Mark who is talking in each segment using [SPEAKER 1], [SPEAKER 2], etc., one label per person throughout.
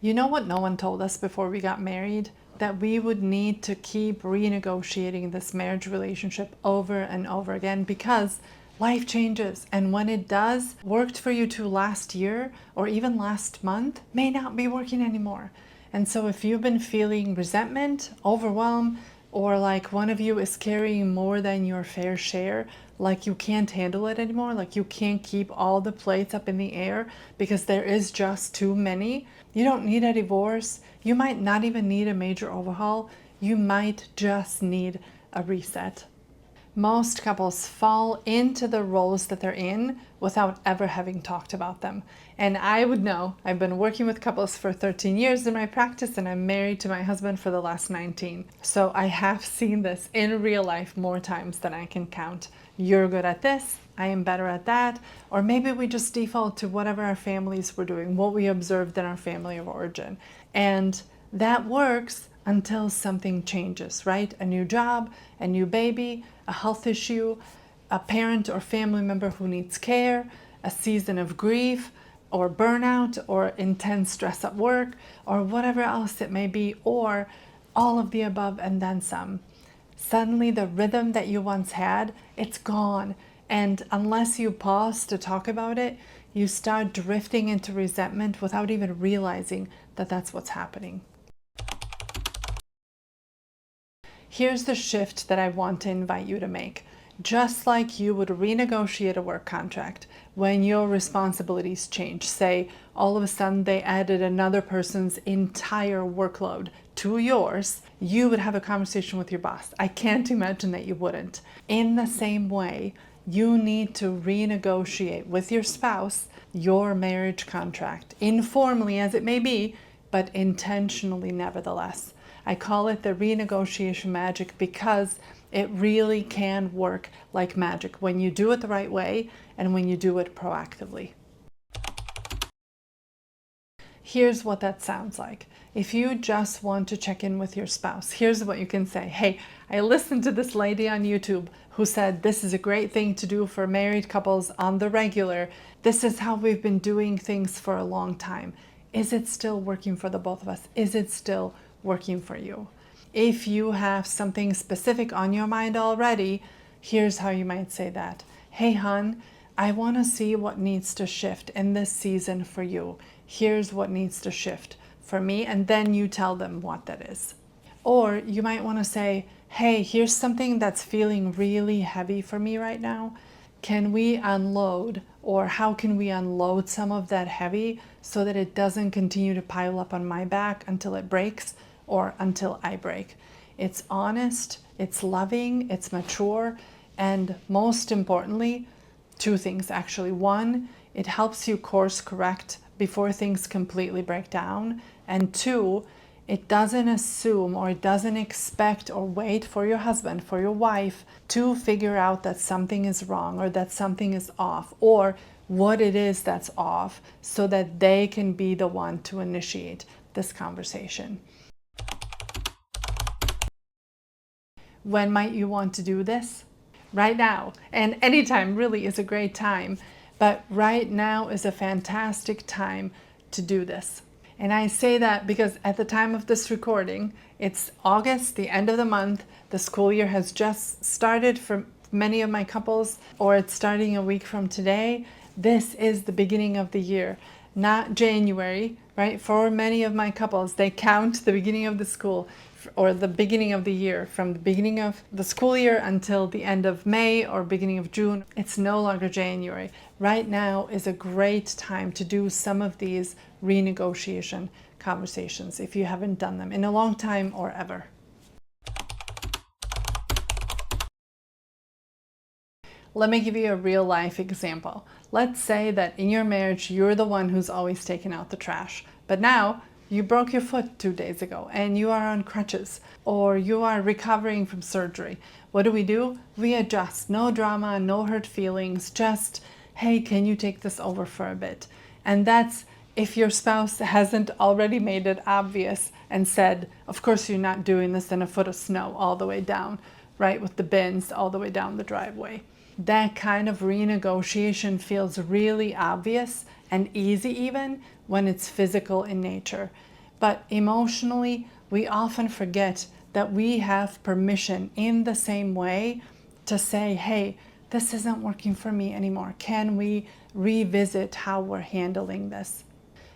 [SPEAKER 1] You know what no one told us before we got married? That we would need to keep renegotiating this marriage relationship over and over again because life changes. And when it does, worked for you to last year or even last month may not be working anymore. And so if you've been feeling resentment, overwhelm, or like one of you is carrying more than your fair share, like you can't handle it anymore, like you can't keep all the plates up in the air because there is just too many, you don't need a divorce. You might not even need a major overhaul. You might just need a reset. Most couples fall into the roles that they're in without ever having talked about them. And I would know, I've been working with couples for 13 years in my practice, and I'm married to my husband for the last 19. So I have seen this in real life more times than I can count. You're good at this, I am better at that. Or maybe we just default to whatever our families were doing, what we observed in our family of origin. And that works until something changes, right? A new job, a new baby, a health issue, a parent or family member who needs care, a season of grief or burnout or intense stress at work or whatever else it may be, or all of the above and then some. Suddenly the rhythm that you once had, it's gone. And unless you pause to talk about it, you start drifting into resentment without even realizing that that's what's happening. Here's the shift that I want to invite you to make. Just like you would renegotiate a work contract when your responsibilities change, say all of a sudden they added another person's entire workload to yours, you would have a conversation with your boss. I can't imagine that you wouldn't. In the same way, you need to renegotiate with your spouse your marriage contract, informally as it may be, but intentionally nevertheless. I call it the renegotiation magic because it really can work like magic when you do it the right way and when you do it proactively. Here's what that sounds like. If you just want to check in with your spouse, here's what you can say. Hey, I listened to this lady on YouTube who said this is a great thing to do for married couples on the regular. This is how we've been doing things for a long time. Is it still working for the both of us? Is it still working for you? If you have something specific on your mind already, here's how you might say that. Hey, hon, I want to see what needs to shift in this season for you. Here's what needs to shift for me, and then you tell them what that is. Or you might want to say, hey, here's something that's feeling really heavy for me right now. Can we unload, or how can we unload some of that heavy so that it doesn't continue to pile up on my back until it breaks or until I break? It's honest, it's loving, it's mature, and most importantly, two things actually. One, it helps you course correct before things completely break down. And two, it doesn't assume or it doesn't expect or wait for your husband, for your wife to figure out that something is wrong or that something is off or what it is that's off so that they can be the one to initiate this conversation. When might you want to do this? Right now. And anytime really is a great time. But right now is a fantastic time to do this. And I say that because at the time of this recording, it's August, the end of the month. The school year has just started for many of my couples, or it's starting a week from today. This is the beginning of the year, not January, right? For many of my couples, they count the beginning of the school or the beginning of the year, from the beginning of the school year until the end of May or beginning of June. It's no longer January. Right now is a great time to do some of these renegotiation conversations if you haven't done them in a long time or ever. Let me give you a real life example. Let's say that in your marriage, you're the one who's always taking out the trash, but now you broke your foot 2 days ago and you are on crutches, or you are recovering from surgery. What do? We adjust. No drama, no hurt feelings, just, hey, can you take this over for a bit? And that's if your spouse hasn't already made it obvious and said, of course you're not doing this in a foot of snow all the way down, right, with the bins all the way down the driveway. That kind of renegotiation feels really obvious and easy even when it's physical in nature. But emotionally, we often forget that we have permission in the same way to say, hey, this isn't working for me anymore. Can we revisit how we're handling this?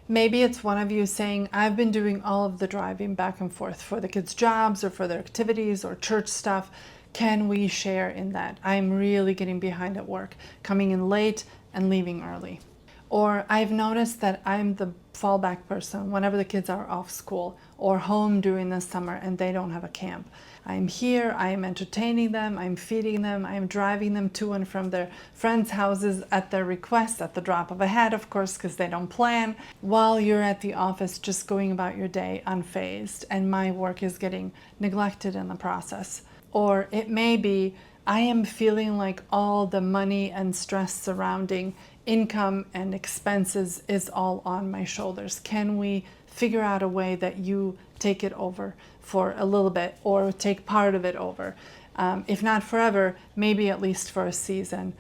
[SPEAKER 1] Maybe it's one of you saying, I've been doing all of the driving back and forth for the kids' jobs or for their activities or church stuff. Can we share in that? I'm really getting behind at work, coming in late and leaving early. Or I've noticed that I'm the fallback person whenever the kids are off school or home during the summer and they don't have a camp. I'm here, I am entertaining them, I'm feeding them, I'm driving them to and from their friends' houses at their request, at the drop of a hat, of course, because they don't plan, while you're at the office just going about your day unfazed, and my work is getting neglected in the process. Or it may be, I am feeling like all the money and stress surrounding income and expenses is all on my shoulders. Can we figure out a way that you take it over for a little bit or take part of it over? If not forever, maybe at least for a season.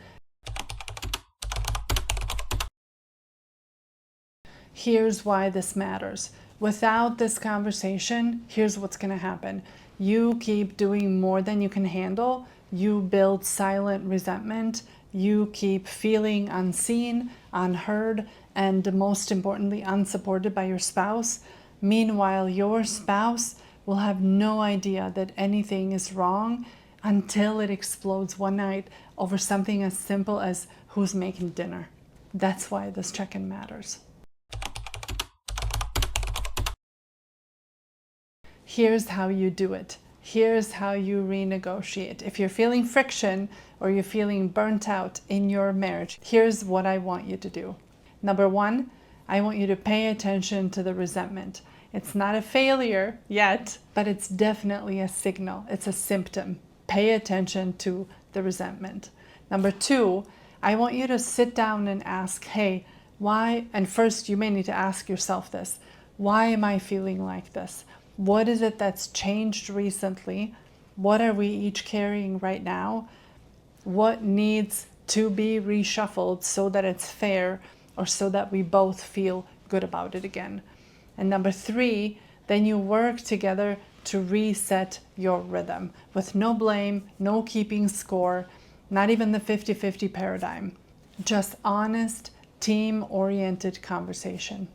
[SPEAKER 1] Here's why this matters. Without this conversation, here's what's going to happen. You keep doing more than you can handle. You build silent resentment. You keep feeling unseen, unheard, and most importantly, unsupported by your spouse. Meanwhile, your spouse will have no idea that anything is wrong until it explodes one night over something as simple as who's making dinner. That's why this check-in matters. Here's how you do it. Here's how you renegotiate. If you're feeling friction or you're feeling burnt out in your marriage, here's what I want you to do. Number one, I want you to pay attention to the resentment. It's not a failure yet, but it's definitely a signal. It's a symptom. Pay attention to the resentment. Number two, I want you to sit down and ask, hey, why? And first, you may need to ask yourself this. Why am I feeling like this? What is it that's changed recently? What are we each carrying right now? What needs to be reshuffled so that it's fair or so that we both feel good about it again? And number three, then you work together to reset your rhythm with no blame, no keeping score, not even the 50-50 paradigm, just honest, team-oriented conversation.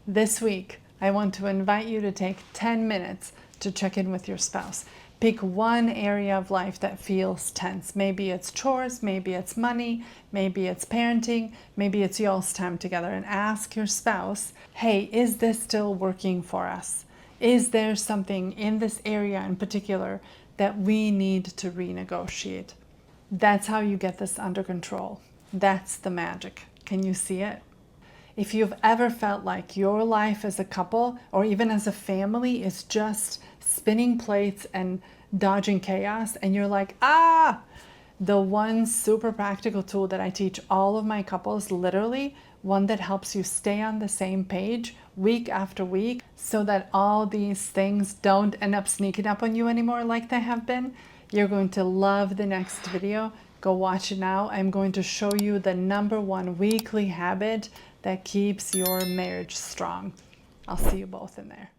[SPEAKER 1] This week, I want to invite you to take 10 minutes to check in with your spouse. Pick one area of life that feels tense. Maybe it's chores, maybe it's money, maybe it's parenting, maybe it's y'all's time together, and ask your spouse, hey, is this still working for us? Is there something in this area in particular that we need to renegotiate? That's how you get this under control. That's the magic. Can you see it? If you've ever felt like your life as a couple or even as a family is just spinning plates and dodging chaos, and you're like, the one super practical tool that I teach all of my couples, literally, one that helps you stay on the same page week after week so that all these things don't end up sneaking up on you anymore like they have been, you're going to love the next video. Go watch it now. I'm going to show you the #1 weekly habit that keeps your marriage strong. I'll see you both in there.